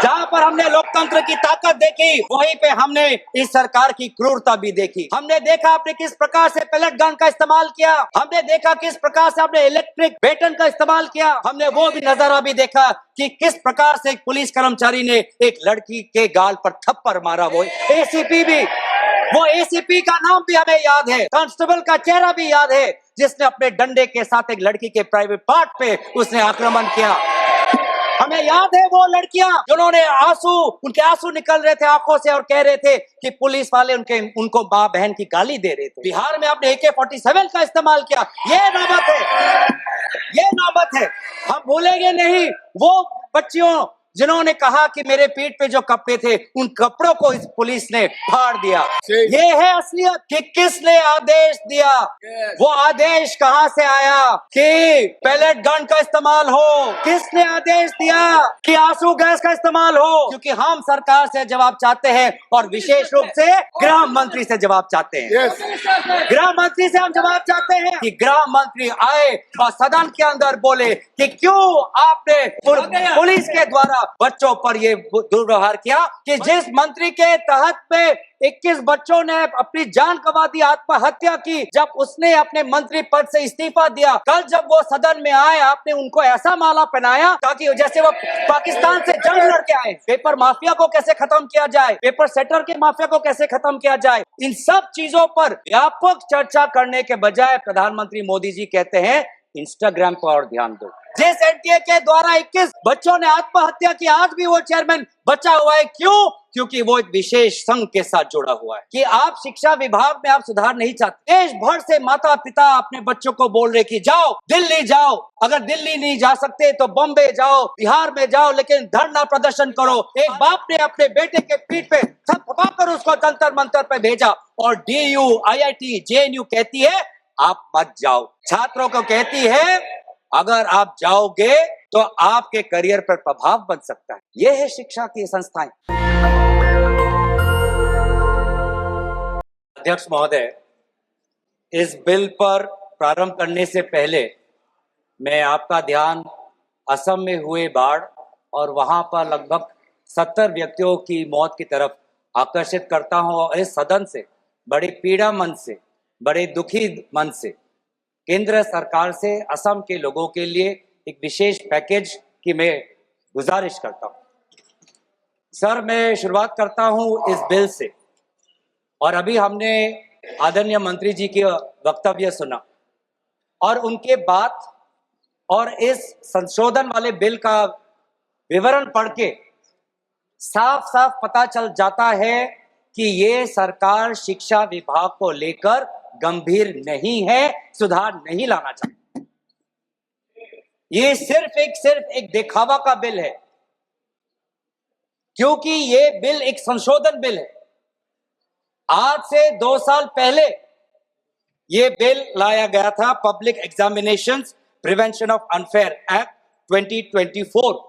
जहां पर हमने लोकतंत्र की ताकत देखी, वहीं पे हमने इस सरकार की क्रूरता भी देखी। हमने देखा आपने किस प्रकार से पेलेट गन का इस्तेमाल किया, हमने देखा किस प्रकार से आपने इलेक्ट्रिक बेटन का इस्तेमाल किया, हमने वो भी नजारा भी देखा कि किस प्रकार से एक पुलिस कर्मचारी ने एक लड़की के गाल पर थप्पड़ मारा। वो एसीपी भी, वो एसीपी का नाम भी हमें याद है, कांस्टेबल का चेहरा भी याद है, जिसने अपने डंडे के साथ एक लड़की के प्राइवेट पार्ट पे उसने आक्रमण किया। हमें याद है वो लड़कियां जिन्होंने उनके आंसू निकल रहे थे आंखों से और कह रहे थे कि पुलिस वाले उनको माँ बहन की गाली दे रहे थे। बिहार में आपने AK-47 का इस्तेमाल किया। ये नौबत है, ये नौबत है। हम भूलेंगे नहीं वो बच्चियों जिन्होंने कहा कि मेरे पीठ पे जो कपड़े थे उन कपड़ों को इस पुलिस ने फाड़ दिया। ये है असलियत कि किसने आदेश दिया। वो आदेश कहां से आया कि पेलेट गन का इस्तेमाल हो? किसने आदेश दिया कि आंसू गैस का इस्तेमाल हो? क्योंकि हम सरकार से जवाब चाहते हैं और विशेष रूप से गृह मंत्री से जवाब चाहते हैं। गृह मंत्री से हम जवाब चाहते हैं कि गृह मंत्री आए और सदन के अंदर बोले कि क्यों आपने पुलिस के द्वारा बच्चों पर ये दुर्व्यवहार किया, कि जिस मंत्री के तहत में 21 बच्चों ने अपनी जान गंवा दी, आत्महत्या की, जब उसने अपने मंत्री पद से इस्तीफा दिया, कल जब वो सदन में आए आपने उनको ऐसा माला पहनाया ताकि जैसे वो पाकिस्तान से जंग लड़के आए। पेपर माफिया को कैसे खत्म किया जाए, पेपर सेटर के माफिया को कैसे खत्म किया जाए, इन सब चीजों पर व्यापक चर्चा करने के बजाय प्रधानमंत्री मोदी जी कहते हैं इंस्टाग्राम पर और ध्यान दो। जिस एनटीए के द्वारा 21 बच्चों ने आत्महत्या की, आज भी वो चेयरमैन बचा हुआ है। क्यों? क्योंकि वो एक विशेष संघ के साथ जुड़ा हुआ है। कि आप शिक्षा विभाग में आप सुधार नहीं चाहते। देश भर से माता पिता अपने बच्चों को बोल रहे कि जाओ दिल्ली जाओ, अगर दिल्ली नहीं जा सकते तो बॉम्बे जाओ, बिहार में जाओ, लेकिन धरना प्रदर्शन करो। एक बाप ने अपने बेटे के पीठ पे थपथपाकर उसको जंतर मंतर पे भेजा और DU, IIT, JNU कहती है आप मत जाओ। छात्रों को कहती है अगर आप जाओगे तो आपके करियर पर प्रभाव बन सकता है। यह है शिक्षा की संस्थाएं। अध्यक्ष महोदय, इस बिल पर प्रारंभ करने से पहले मैं आपका ध्यान असम में हुए बाढ़ और वहां पर लगभग 70 व्यक्तियों की मौत की तरफ आकर्षित करता हूं और इस सदन से बड़ी पीड़ा मन से, बड़े दुखी मन से केंद्र सरकार से असम के लोगों के लिए एक विशेष पैकेज की मैं गुजारिश करता हूं। सर, मैं शुरुआत करता हूं इस बिल से, और अभी हमने आदरणीय मंत्री जी के वक्तव्य सुना और उनके बात और इस संशोधन वाले बिल का विवरण पढ़ के साफ साफ पता चल जाता है कि ये सरकार शिक्षा विभाग को लेकर गंभीर नहीं है, सुधार नहीं लाना चाहती। ये सिर्फ एक दिखावा का बिल है, क्योंकि ये बिल एक संशोधन बिल है। आज से 2 साल पहले ये बिल लाया गया था, public examinations prevention of unfair act 2024।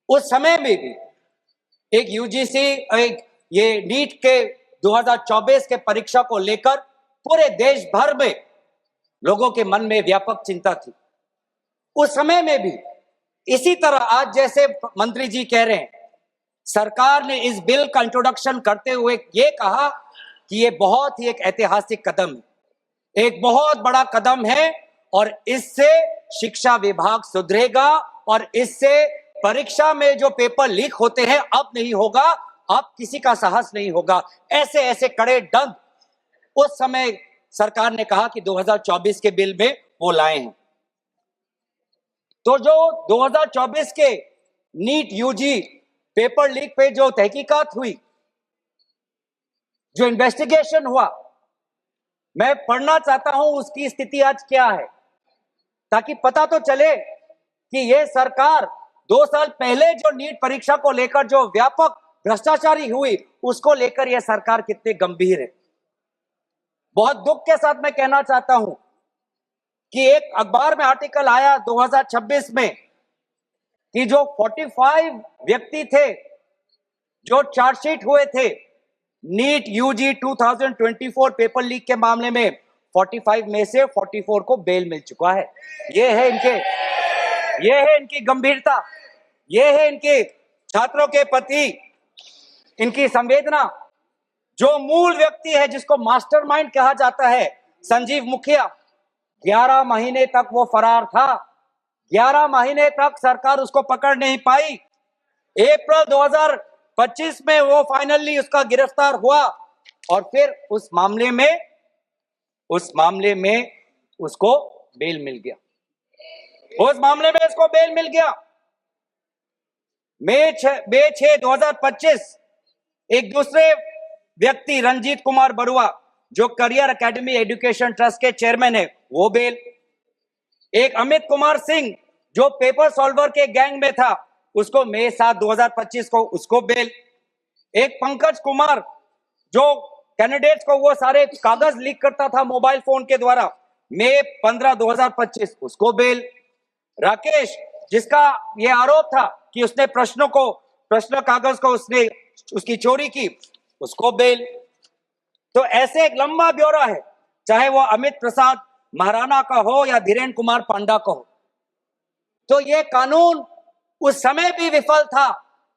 उस समय में भी एक यूजीसी ये नीट के 2024 के परीक्षा को लेकर पूरे देश भर में लोगों के मन में व्यापक चिंता थी। उस समय में भी इसी तरह आज जैसे मंत्री जी कह रहे हैं, सरकार ने इस बिल का इंट्रोडक्शन करते हुए ये कहा कि ये बहुत ही एक ऐतिहासिक कदम है, एक बहुत बड़ा कदम है और इससे शिक्षा विभाग सुधरेगा और इससे परीक्षा में जो पेपर लीक होते हैं अब नहीं होगा, अब किसी का साहस नहीं होगा। ऐसे कड़े दंड उस समय सरकार ने कहा कि 2024 के बिल में वो लाए हैं। तो जो 2024 के नीट यूजी पेपर लीक पे जो तहकीकात हुई, जो इन्वेस्टिगेशन हुआ, मैं पढ़ना चाहता हूं उसकी स्थिति आज क्या है, ताकि पता तो चले कि ये सरकार 2 साल पहले जो नीट परीक्षा को लेकर जो व्यापक भ्रष्टाचारी हुई उसको लेकर यह सरकार कितने गंभीर है। बहुत दुख के साथ मैं कहना चाहता हूं कि एक अखबार में आर्टिकल आया 2026 में कि जो 45 व्यक्ति थे जो चार्जशीट हुए थे नीट यूजी 2024 पेपर लीक के मामले में, 45 में से 44 को बेल मिल चुका है। ये है इनकी गंभीरता, ये है इनकी छात्रों के प्रति इनकी संवेदना, जो मूल व्यक्ति है जिसको मास्टरमाइंड कहा जाता है, संजीव मुखिया, 11 महीने तक वो फरार था। 11 महीने तक सरकार उसको पकड़ नहीं पाई। अप्रैल 2025 में वो फाइनली उसका गिरफ्तार हुआ और फिर उस मामले में उसको बेल मिल गया। उस मामले में उसको बेल मिल गया। मई 6, 2025 एक दूसरे व्यक्ति रंजीत कुमार बरुआ, जो करियर एकेडमी एजुकेशन ट्रस्ट के चेयरमैन है, वो बेल। एक अमित कुमार सिंह, जो पेपर सॉल्वर के गैंग में था, उसको मई 7, 2025 को उसको बेल। एक पंकज कुमार, जो कैंडिडेट्स को वो सारे कागज लीक करता था मोबाइल फोन के द्वारा, मई 15, 2025 उसको बेल। राकेश, जिसका ये आरोप था कि उसने प्रश्न कागज को उसकी चोरी की, उसको बेल। तो ऐसे एक लंबा ब्यौरा है, चाहे वो अमित प्रसाद महाराणा का हो या धीरेन्द्र कुमार पांडा का हो। तो ये कानून उस समय भी विफल था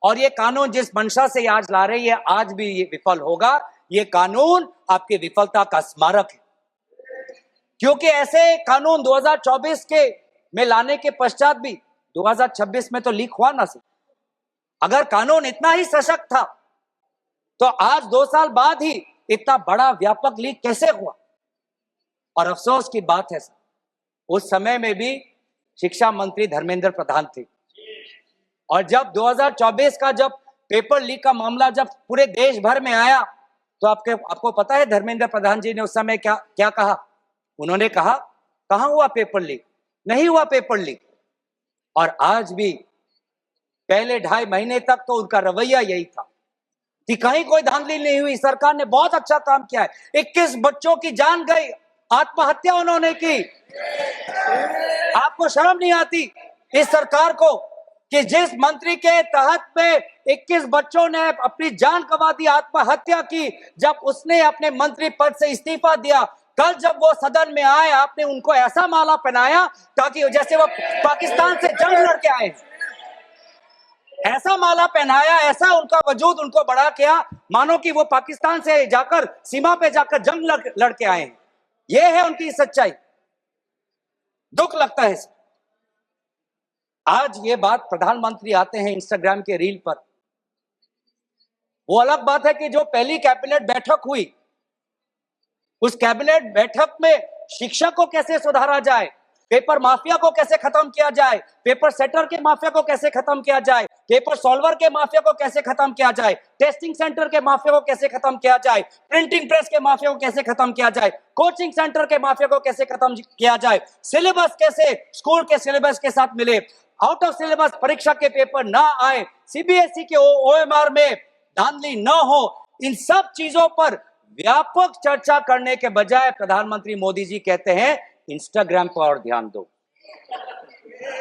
और ये कानून जिस मंशा से आज ला रही है, आज भी ये विफल होगा। ये कानून आपकी विफलता का स्मारक है, क्योंकि ऐसे कानून 2024 के में लाने के पश्चात भी 2026 में तो लीक हुआ ना सर। अगर कानून इतना ही सशक्त था तो आज 2 साल बाद ही इतना बड़ा व्यापक लीक कैसे हुआ? और अफसोस की बात है सर, उस समय में भी शिक्षा मंत्री धर्मेंद्र प्रधान थे। और जब 2024 का जब पेपर लीक का मामला जब पूरे देश भर में आया, तो आपको पता है धर्मेंद्र प्रधान जी ने उस समय क्या कहा? उन्होंने कहा, कहां हुआ पेपर लीक? नहीं हुआ पेपर लीक। और आज भी पहले 2.5 महीने तक तो उनका रवैया यही था कि कहीं कोई धांधली नहीं हुई, सरकार ने बहुत अच्छा काम किया है। 21 बच्चों की जान गई, आत्महत्या उन्होंने की। आपको शर्म नहीं आती इस सरकार को कि जिस मंत्री के तहत में 21 बच्चों ने अपनी जान गंवा दी, आत्महत्या की, जब उसने अपने मंत्री पद से इस्तीफा दिया, कल जब वो सदन में आए, आपने उनको ऐसा माला पहनाया ताकि जैसे वो पाकिस्तान से जंग लड़के आए। ऐसा माला पहनाया, ऐसा उनका वजूद उनको बड़ा किया, मानो कि वो पाकिस्तान से जाकर सीमा पे जाकर जंग लड़के आए हैं। ये है उनकी सच्चाई। दुख लगता है। आज ये बात प्रधानमंत्री आते हैं इंस्टाग्राम के रील पर, वो अलग बात है कि जो पहली कैबिनेट बैठक हुई, उस कैबिनेट बैठक में शिक्षा को कैसे सुधारा जाए, पेपर माफिया को कैसे खत्म किया जाए, पेपर सेटर के माफिया को कैसे खत्म किया जाए, पेपर सॉल्वर के माफिया को कैसे खत्म किया जाए, टेस्टिंग सेंटर के माफिया को कैसे खत्म किया जाए, प्रिंटिंग प्रेस के माफिया को कैसे खत्म किया जाए, कोचिंग सेंटर के माफिया को कैसे खत्म किया जाए, सिलेबस कैसे स्कूल के सिलेबस के साथ मिले, आउट ऑफ सिलेबस परीक्षा के पेपर ना आए, सीबीएसई के ओएमआर में धांधली न हो। इन सब चीजों पर व्यापक चर्चा करने के बजाय प्रधानमंत्री मोदी जी कहते हैं इंस्टाग्राम पर और ध्यान दो,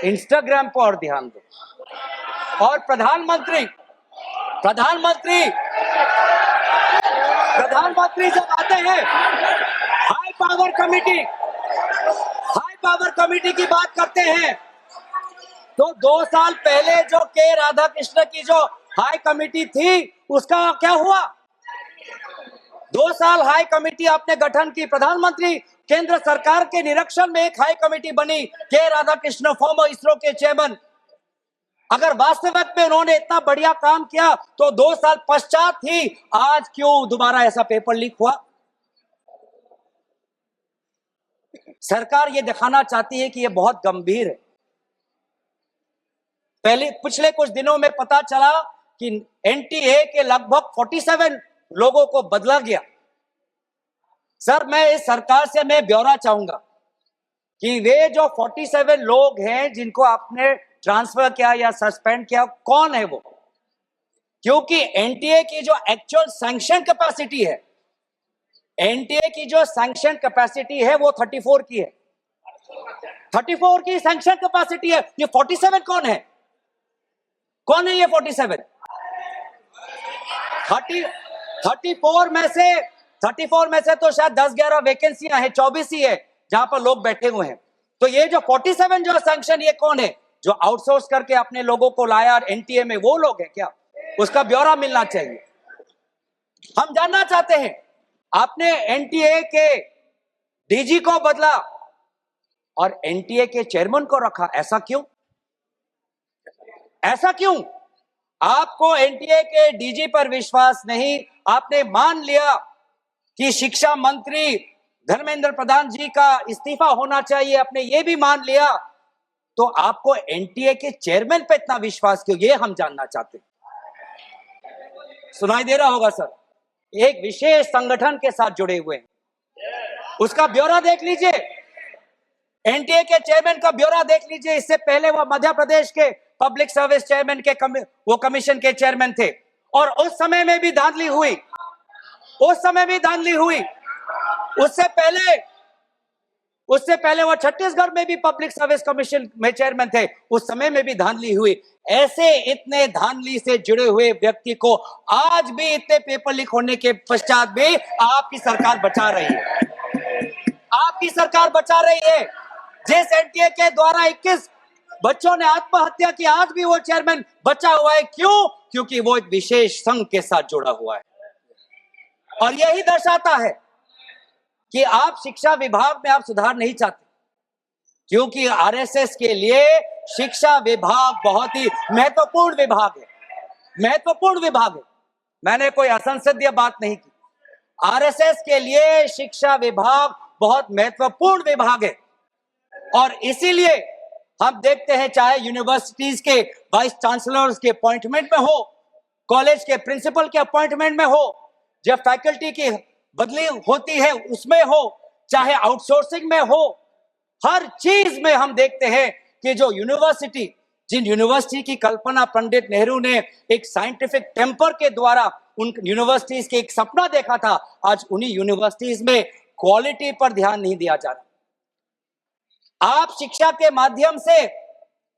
इंस्टाग्राम पर और ध्यान दो। और प्रधानमंत्री जब आते हैं हाई पावर कमेटी की बात करते हैं, तो 2 साल पहले जो के राधाकृष्ण की जो हाई कमेटी थी, उसका क्या हुआ? 2 साल हाई कमेटी आपने गठन की, प्रधानमंत्री केंद्र सरकार के निरीक्षण में एक हाई कमेटी बनी, के राधाकृष्ण फॉर्मर इसरो के चेयरमैन। अगर वास्तविक में उन्होंने इतना बढ़िया काम किया तो 2 साल पश्चात ही आज क्यों दोबारा ऐसा पेपर लीक हुआ? सरकार ये दिखाना चाहती है कि ये बहुत गंभीर है। पिछले कुछ दिनों में पता चला कि एनटीए के लगभग 47 लोगों को बदला गया। सर, मैं इस सरकार से मैं ब्यौरा चाहूंगा कि वे जो 47 लोग हैं जिनको आपने ट्रांसफर किया या सस्पेंड किया, कौन है वो? क्योंकि एनटीए की जो एक्चुअल सैंक्शन कैपेसिटी है, एनटीए की जो सैंक्शन कैपेसिटी है वो 34 की है। 34 की सैंक्शन कैपेसिटी है। ये 47 कौन है? कौन है ये 47? 34 में से तो शायद 10-11 वैकेंसियां हैं, 24 ही है जहां पर लोग बैठे हुए हैं। तो ये जो 47 जो सैंक्शन, ये कौन है? जो आउटसोर्स करके अपने लोगों को लाया एनटीए में, वो लोग हैं क्या? उसका ब्यौरा मिलना चाहिए। हम जानना चाहते हैं, आपने एनटीए के डीजी को बदला और एनटीए के चेयरमैन को रखा, ऐसा क्यों? ऐसा क्यों? आपको एनटीए के डीजी पर विश्वास नहीं, आपने मान लिया कि शिक्षा मंत्री धर्मेंद्र प्रधान जी का इस्तीफा होना चाहिए, आपने ये भी मान लिया, तो आपको एनटीए के चेयरमैन पे इतना विश्वास क्यों? ये हम जानना चाहते हैं। सुनाई दे रहा होगा सर, एक विशेष संगठन के साथ जुड़े हुए हैं, उसका ब्यौरा देख लीजिए, एनटीए के चेयरमैन का ब्यौरा देख लीजिए। इससे पहले वो मध्य प्रदेश के पब्लिक सर्विस चेयरमैन के वो कमीशन के चेयरमैन थे, और उस समय में भी धांधली हुई, उस समय भी धांधली हुई। उससे पहले वो छत्तीसगढ़ में भी पब्लिक सर्विस कमीशन में चेयरमैन थे, उस समय में भी धांधली हुई। ऐसे इतने धांधली से जुड़े हुए व्यक्ति को आज भी इतने पेपर लीक होने के पश्चात भी आपकी सरकार बचा रही है, आपकी सरकार बचा रही है। जिस एनटीए के द्वारा 21 बच्चों ने आत्महत्या की, आज भी वो चेयरमैन बचा हुआ है। क्यों? क्योंकि वो एक विशेष संघ के साथ जुड़ा हुआ है। और यही दर्शाता है कि आप शिक्षा विभाग में आप सुधार नहीं चाहते, क्योंकि आरएसएस के लिए शिक्षा विभाग बहुत ही महत्वपूर्ण विभाग है, महत्वपूर्ण विभाग है। मैंने कोई असंसदीय बात नहीं की। आरएसएस के लिए शिक्षा विभाग बहुत महत्वपूर्ण विभाग है, और इसीलिए हम देखते हैं, चाहे यूनिवर्सिटीज के वाइस चांसलर्स के अपॉइंटमेंट में हो, कॉलेज के प्रिंसिपल के अपॉइंटमेंट में हो, जब फैकल्टी की बदली होती है उसमें हो, चाहे आउटसोर्सिंग में हो, हर चीज में हम देखते हैं कि जो जिन यूनिवर्सिटी की कल्पना पंडित नेहरू ने एक साइंटिफिक टेम्पर के द्वारा उन यूनिवर्सिटीज के एक सपना देखा था, आज उन्हीं यूनिवर्सिटीज में क्वालिटी पर ध्यान नहीं दिया जा रहा। आप शिक्षा के माध्यम से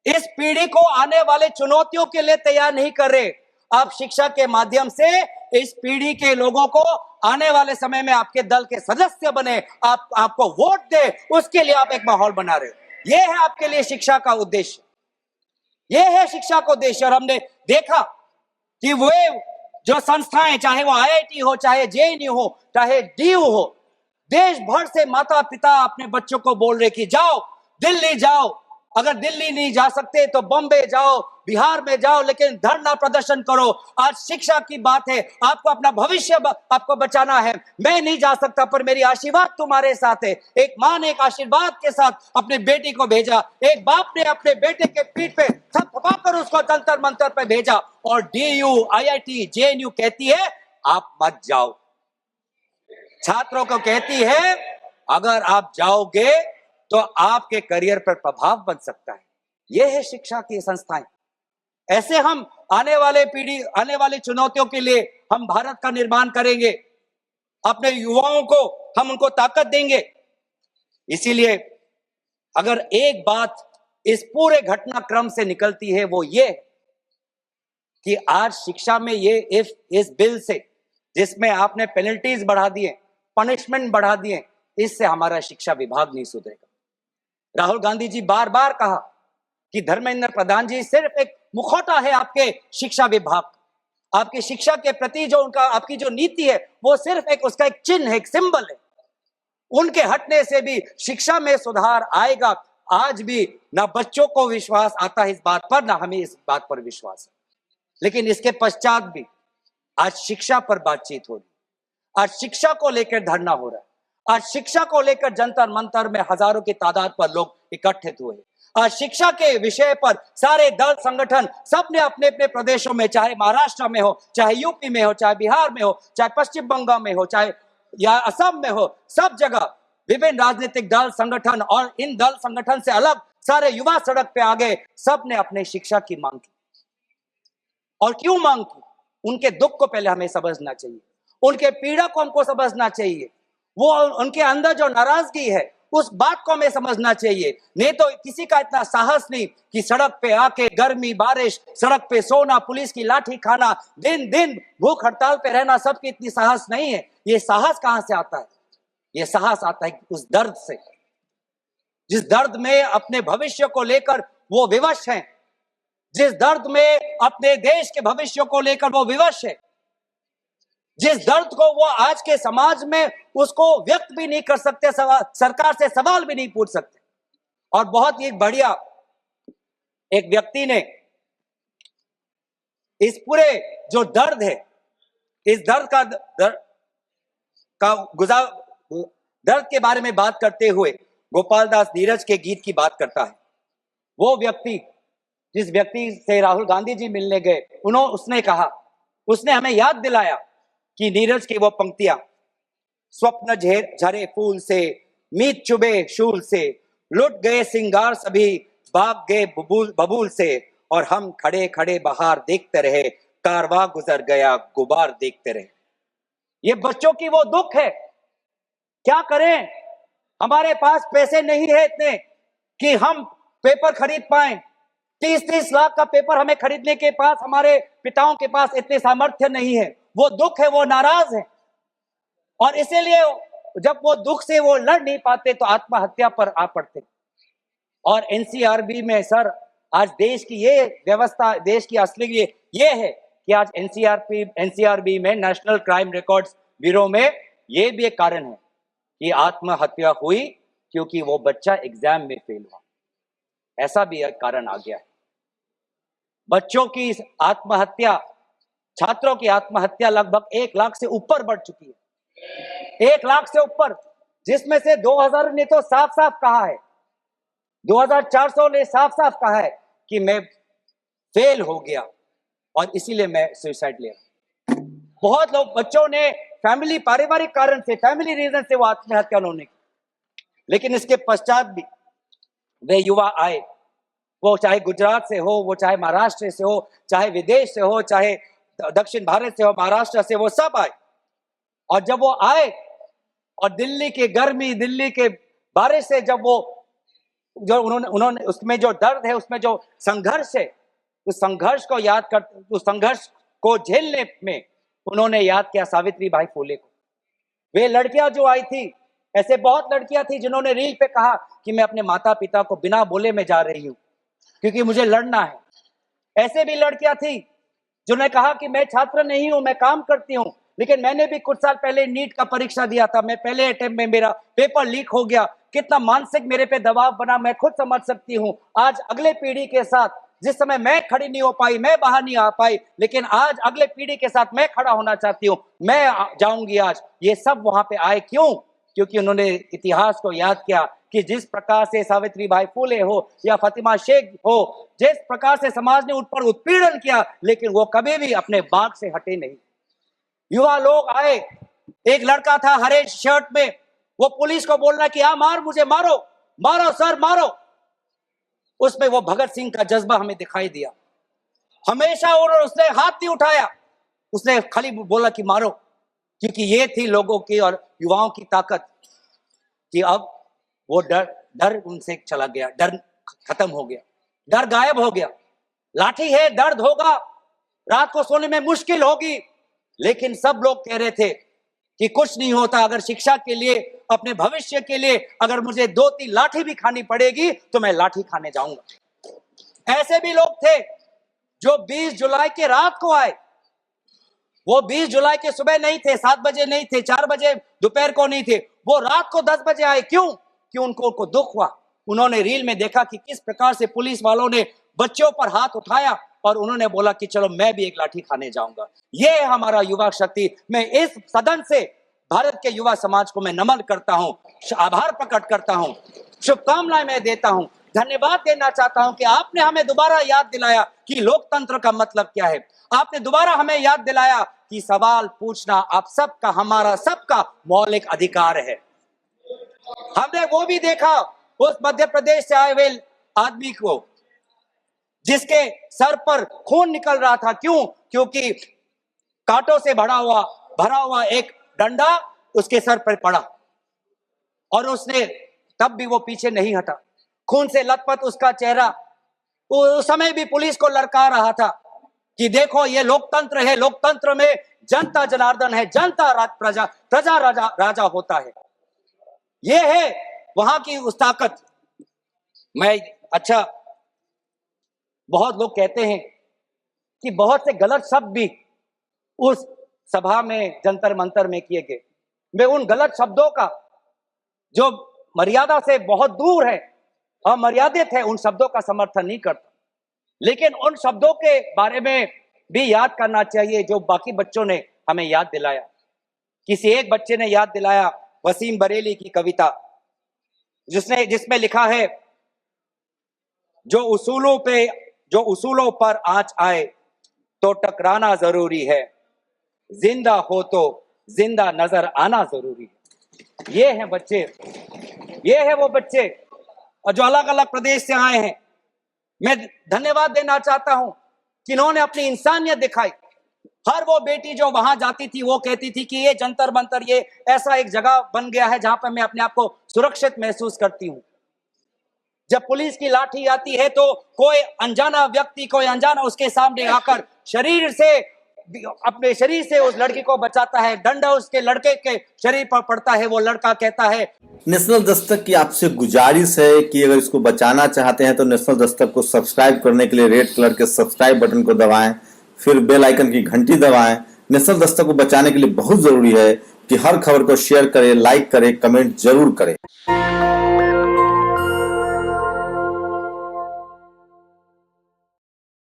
इस पीढ़ी को आने वाले चुनौतियों के लिए तैयार नहीं कर रहे। आप शिक्षा के माध्यम से इस पीढ़ी के लोगों को आने वाले समय में आपके दल के सदस्य बने, आपको वोट दे, उसके लिए आप एक माहौल बना रहे हो। यह है आपके लिए शिक्षा का उद्देश्य, यह है शिक्षा का उद्देश्य। और हमने देखा कि वे जो संस्थाएं, चाहे वो आईआईटी हो, चाहे जेएनयू हो, चाहे डीयू हो, देश भर से माता पिता अपने बच्चों को बोल रहे कि जाओ दिल्ली जाओ, अगर दिल्ली नहीं जा सकते तो बॉम्बे जाओ, बिहार में जाओ, लेकिन धरना प्रदर्शन करो। आज शिक्षा की बात है, आपको अपना भविष्य आपको बचाना है। मैं नहीं जा सकता, पर मेरी आशीर्वाद तुम्हारे साथ है। एक माँ ने एक आशीर्वाद के साथ अपने बेटी को भेजा, एक बाप ने अपने बेटे के पीठ पे थपथपाकर उसको जंतर मंतर पे भेजा, और डीयू, आईआईटी, जेएनयू कहती है आप मत जाओ। छात्रों को कहती है अगर आप जाओगे तो आपके करियर पर प्रभाव बन सकता है। यह है शिक्षा की संस्थाएं। ऐसे हम आने वाली चुनौतियों के लिए हम भारत का निर्माण करेंगे, अपने युवाओं को हम उनको ताकत देंगे। इसीलिए अगर एक बात इस पूरे घटनाक्रम से निकलती है वो ये कि आज शिक्षा में इस बिल से, जिसमें आपने पेनल्टीज बढ़ा दिए, पनिशमेंट बढ़ा दिए, इससे हमारा शिक्षा विभाग नहीं सुधरेगा। राहुल गांधी जी बार बार कहा कि धर्मेंद्र प्रधान जी सिर्फ एक मुखौटा है आपके शिक्षा विभाग, आपकी शिक्षा के प्रति जो उनका आपकी जो नीति है वो सिर्फ उसका एक चिन्ह है, एक सिंबल है। उनके हटने से भी शिक्षा में सुधार आएगा। आज भी ना बच्चों को विश्वास आता है इस बात पर, ना हमें इस बात पर विश्वास है। लेकिन इसके पश्चात भी आज शिक्षा पर बातचीत हो रही, आज शिक्षा को लेकर धरना हो रहा है, आज शिक्षा को लेकर जंतर मंतर में हजारों की तादाद पर लोग इकट्ठित हुए। आज शिक्षा के विषय पर सारे दल संगठन सबने अपने अपने प्रदेशों में, चाहे महाराष्ट्र में हो, चाहे यूपी में हो, चाहे बिहार में हो, चाहे पश्चिम बंगाल में हो, चाहे या असम में हो, सब जगह विभिन्न राजनीतिक दल संगठन और इन दल संगठन से अलग सारे युवा सड़क पे आ गए। सबने अपने शिक्षा की मांग की। और क्यों मांग की? उनके दुख को पहले हमें समझना चाहिए, उनके पीड़ा को हमको समझना चाहिए, वो उनके अंदर जो नाराजगी है उस बात को हमें समझना चाहिए। नहीं तो किसी का इतना साहस नहीं कि सड़क पे आके गर्मी बारिश, सड़क पे सोना, पुलिस की लाठी खाना, दिन दिन भूख हड़ताल पे रहना, सबकी इतनी साहस नहीं है। ये साहस कहां से आता है? ये साहस आता है उस दर्द से, जिस दर्द में अपने भविष्य को लेकर वो विवश हैं, जिस दर्द में अपने देश के भविष्य को लेकर वो विवश है, जिस दर्द को वो आज के समाज में उसको व्यक्त भी नहीं कर सकते, सरकार से सवाल भी नहीं पूछ सकते। और बहुत ही बढ़िया एक व्यक्ति ने इस पूरे जो दर्द है, इस दर्द के बारे में बात करते हुए गोपाल दास नीरज के गीत की बात करता है। वो व्यक्ति जिस व्यक्ति से राहुल गांधी जी मिलने गए, उसने कहा, उसने हमें याद दिलाया कि नीरज की वो पंक्तियां, स्वप्न झरे फूल से, मीत चुबे शूल से, लुट गए सिंगार सभी, भाग गए बबूल से, और हम खड़े खड़े बहार देखते रहे, कारवां गुजर गया गुबार देखते रहे। ये बच्चों की वो दुख है। क्या करें, हमारे पास पैसे नहीं है इतने कि हम पेपर खरीद पाए। 30-30 लाख का पेपर हमें खरीदने के पास, हमारे पिताओं के पास इतने सामर्थ्य नहीं है। वो दुख है, वो नाराज है, और इसीलिए जब वो दुख से वो लड़ नहीं पाते तो आत्महत्या पर आ पड़ते। और एनसीआरबी में सर, आज देश की ये व्यवस्था, देश की असली ये है कि आज एनसीआरबी में, नेशनल क्राइम रिकॉर्ड्स ब्यूरो में, ये भी एक कारण है कि आत्महत्या हुई क्योंकि वो बच्चा एग्जाम में फेल हुआ। ऐसा भी एक कारण आ गया है। बच्चों की आत्महत्या, छात्रों की आत्महत्या लगभग 1 लाख से ऊपर बढ़ चुकी है। 1 लाख से ऊपर, जिसमें से 2000 ने तो साफ साफ कहा है, 2400 ने साफ साफ कहा है कि मैं फेल हो गया और इसीलिए मैं सुसाइड लिया। बहुत लोग, बच्चों ने पारिवारिक कारण से, फैमिली रीजन से वो आत्महत्या उन्होंने की। लेकिन इसके पश्चात भी वे युवा आए, वो चाहे गुजरात से हो, वो चाहे महाराष्ट्र से हो, चाहे विदेश से हो, चाहे दक्षिण भारत से हो, महाराष्ट्र से, वो सब आए। और जब वो आए और दिल्ली की गर्मी, दिल्ली के बारिश से जब वो जो उन्होंने उसमें जो दर्द है, उसमें जो संघर्ष है, उस संघर्ष को याद कर, उस संघर्ष को झेलने में उन्होंने याद किया सावित्री बाई फुले को। वे लड़कियां जो आई थी, ऐसे बहुत लड़कियां थी जिन्होंने रील पे कहा कि मैं अपने माता पिता को बिना बोले में जा रही हूं क्योंकि मुझे लड़ना है। ऐसे भी लड़कियां थी जिन्होंने कहा कि मैं छात्र नहीं हूं, मैं काम करती हूं, लेकिन मैंने भी कुछ साल पहले नीट का परीक्षा दिया था, मैं पहले अटेम्प्ट में मेरा पेपर लीक हो गया, कितना मानसिक मेरे पे दबाव बना मैं खुद समझ सकती हूं। आज अगले पीढ़ी के साथ, जिस समय मैं खड़ी नहीं हो पाई, मैं बाहर नहीं आ पाई, लेकिन आज अगले पीढ़ी के साथ मैं खड़ा होना चाहती हूं, मैं जाऊंगी आज। ये सब वहां पे आए क्यों? क्योंकि उन्होंने इतिहास को याद किया कि जिस प्रकार से सावित्री बाई फुले हो या फातिमा शेख हो, जिस प्रकार से समाज ने उन पर उत्पीड़न किया, लेकिन वो कभी भी अपने बाग से हटे नहीं। युवा लोग आए, एक लड़का था हरे शर्ट में, वो पुलिस को बोल रहा है कि आ मार, मुझे मारो, मारो सर मारो। उसमें वो भगत सिंह का जज्बा हमें दिखाई दिया। हमेशा उसने हाथ नहीं उठाया, उसने खाली बोला कि मारो, क्योंकि ये थी लोगों की और युवाओं की ताकत कि अब वो डर उनसे चला गया, डर खत्म हो गया, डर गायब हो गया। लाठी है, दर्द होगा, रात को सोने में मुश्किल होगी, लेकिन सब लोग कह रहे थे कि कुछ नहीं होता, अगर शिक्षा के लिए, अपने भविष्य के लिए अगर मुझे 2-3 लाठी भी खानी पड़ेगी तो मैं लाठी खाने जाऊंगा। ऐसे भी लोग थे जो 20 जुलाई के रात को आए। वो 20 जुलाई के सुबह नहीं थे, 7 बजे नहीं थे, 4 बजे दोपहर को नहीं थे, वो रात को 10 बजे आए। क्यों? कि उनको दुख हुआ। उन्होंने रील में देखा कि किस प्रकार से पुलिस वालों ने बच्चों पर हाथ उठाया और उन्होंने बोला कि चलो मैं भी एक लाठी खाने जाऊंगा। ये है हमारा युवा शक्ति। मैं इस सदन से भारत के युवा समाज को मैं नमन करता हूं, आभार प्रकट करता हूं, शुभकामनाएं मैं देता हूं, धन्यवाद देना चाहता हूं कि आपने हमें दोबारा याद दिलाया कि लोकतंत्र का मतलब क्या है। आपने दोबारा हमें याद दिलाया कि सवाल पूछना आप सबका, हमारा सबका मौलिक अधिकार है। हमने वो भी देखा उस मध्य प्रदेश से आए हुए आदमी को जिसके सर पर खून निकल रहा था। क्यों? क्योंकि कांटों से भरा हुआ एक डंडा उसके सर पर पड़ा और उसने तब भी वो पीछे नहीं हटा। खून से लथपथ उसका चेहरा, उस समय भी पुलिस को लड़का रहा था कि देखो ये लोकतंत्र है, लोकतंत्र में जनता जनार्दन है, जनता प्रजा राजा होता है। ये है वहां की उस ताकत। मैं अच्छा बहुत लोग कहते हैं कि बहुत से गलत शब्द भी उस सभा में जंतर मंतर में किए गए। मैं उन गलत शब्दों का जो मर्यादा से बहुत दूर है, अमर्यादित है, उन शब्दों का समर्थन नहीं करता, लेकिन उन शब्दों के बारे में भी याद करना चाहिए जो बाकी बच्चों ने हमें याद दिलाया। किसी एक बच्चे ने याद दिलाया वसीम बरेली की कविता, जिसमें लिखा है, जो उसूलों पर आंच आए तो टकराना जरूरी है, जिंदा हो तो जिंदा नजर आना जरूरी है। ये हैं बच्चे, ये है वो बच्चे और जो अलग अलग प्रदेश से आए हैं। मैं धन्यवाद देना चाहता हूं कि इन्होंने अपनी इंसानियत दिखाई। हर वो बेटी जो वहां जाती थी वो कहती थी कि ये जंतर मंतर ये ऐसा एक जगह बन गया है जहां पर मैं अपने आप को सुरक्षित महसूस करती हूं। जब पुलिस की लाठी आती है तो कोई अनजाना व्यक्ति, कोई अनजाना उसके सामने आकर अपने शरीर से उस लड़की को बचाता है, डंडा उसके लड़के के शरीर पर पड़ता है, वो लड़का कहता है। नेशनल दस्तक की आपसे गुजारिश है कि अगर इसको बचाना चाहते हैं तो नेशनल दस्तक को सब्सक्राइब करने के लिए रेड कलर के सब्सक्राइब बटन को दबाएं, फिर बेल आइकन की घंटी दबाएं। नेशनल दस्तक को बचाने के लिए बहुत जरूरी है कि हर खबर को शेयर करें, लाइक करें, कमेंट जरूर करें।